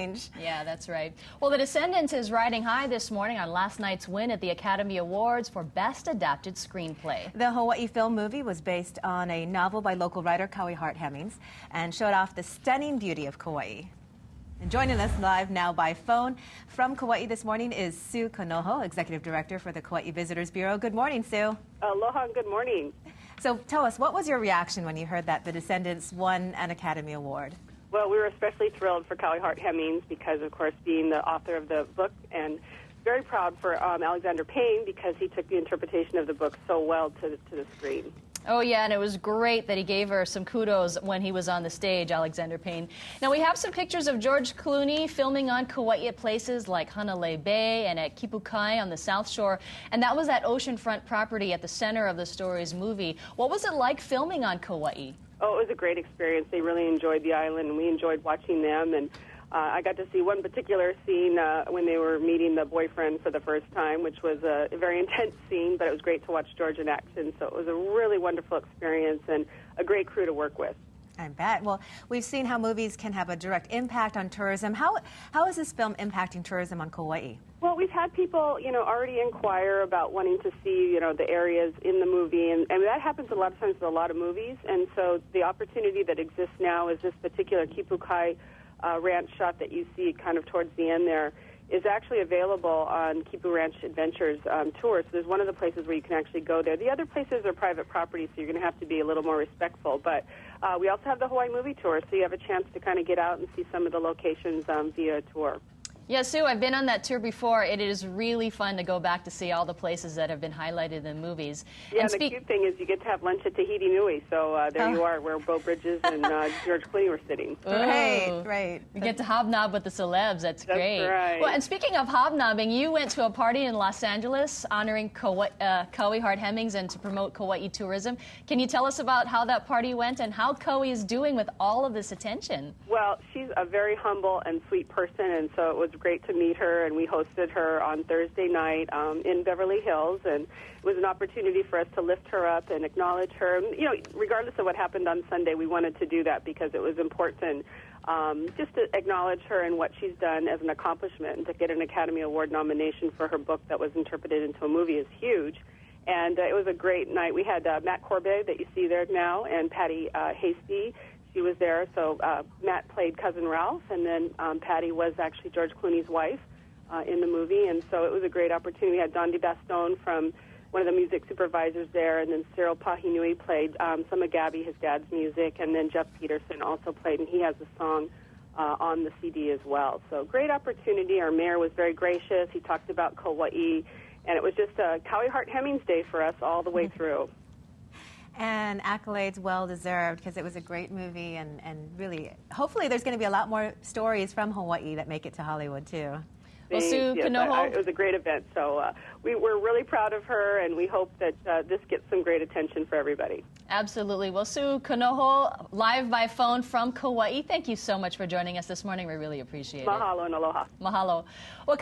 change. Yeah, that's right. Well, The Descendants is riding high this morning on last night's win at the Academy Awards for Best Adapted Screenplay. The Hawaii film movie was based on a novel by local writer Kauai Hemmings and showed off the stunning beauty of Kauai. And joining us live now by phone from Kauai this morning is Sue Kanoho, Executive Director for the Kauai Visitors Bureau. Good morning, Sue. Aloha and good morning. So tell us, what was your reaction when you heard that The Descendants won an Academy Award? Well, we were especially thrilled for Kauai Hemmings because, of course, being the author of the book, and very proud for Alexander Payne because he took the interpretation of the book so well to the screen. Oh, yeah, and it was great that he gave her some kudos when he was on the stage, Alexander Payne. Now, we have some pictures of George Clooney filming on Kauai at places like Hanalei Bay and at Kipukai on the South Shore, and that was that oceanfront property at the center of the story's movie. What was it like filming on Kauai? Oh, it was a great experience. They really enjoyed the island, and we enjoyed watching them. And I got to see one particular scene when they were meeting the boyfriend for the first time, which was a very intense scene, but it was great to watch George in action. So it was a really wonderful experience and a great crew to work with. I bet. Well, we've seen how movies can have a direct impact on tourism. How is this film impacting tourism on Kauai? Well, we've had people, already inquire about wanting to see, the areas in the movie, and that happens a lot of times with a lot of movies. And so the opportunity that exists now is this particular Kipukai ranch shot that you see kind of towards the end there is actually available on Kipu Ranch Adventures tour. So there's one of the places where you can actually go there. The other places are private property, so you're going to have to be a little more respectful. But we also have the Hawaii movie tour, so you have a chance to kind of get out and see some of the locations via a tour. Yeah, Sue, I've been on that tour before. It is really fun to go back to see all the places that have been highlighted in movies. Yeah, and the cute thing is you get to have lunch at Tahiti Nui, so there you are, where Beau Bridges and George Clooney were sitting. Right. You get to hobnob with the celebs. That's great. That's right. Well, and speaking of hobnobbing, you went to a party in Los Angeles honoring Kauai Hemmings and to promote Kauai tourism. Can you tell us about how that party went and how Kauai is doing with all of this attention? Well, she's a very humble and sweet person, and so it was great to meet her, and we hosted her on Thursday night in Beverly Hills, and it was an opportunity for us to lift her up and acknowledge her. And, regardless of what happened on Sunday, we wanted to do that because it was important just to acknowledge her and what she's done as an accomplishment, and to get an Academy Award nomination for her book that was interpreted into a movie is huge. And it was a great night. We had Matt Corbett that you see there now, and Patty Hasty. She was there, so Matt played Cousin Ralph, and then Patty was actually George Clooney's wife in the movie, and so it was a great opportunity. We had Don DeBastone from one of the music supervisors there, and then Cyril Pahinui played some of Gabby, his dad's music, and then Jeff Peterson also played, and he has a song on the CD as well. So great opportunity. Our mayor was very gracious. He talked about Kauai, and it was just a Kauai Hemmings Day for us all the way through. And accolades well-deserved because it was a great movie, and really, hopefully there's going to be a lot more stories from Hawaii that make it to Hollywood, too. Well, Sue Kanoho, it was a great event, so we're really proud of her, and we hope that this gets some great attention for everybody. Absolutely. Well, Sue Kanoho, live by phone from Kauai, thank you so much for joining us this morning. We really appreciate it. Mahalo and aloha. Mahalo. Well,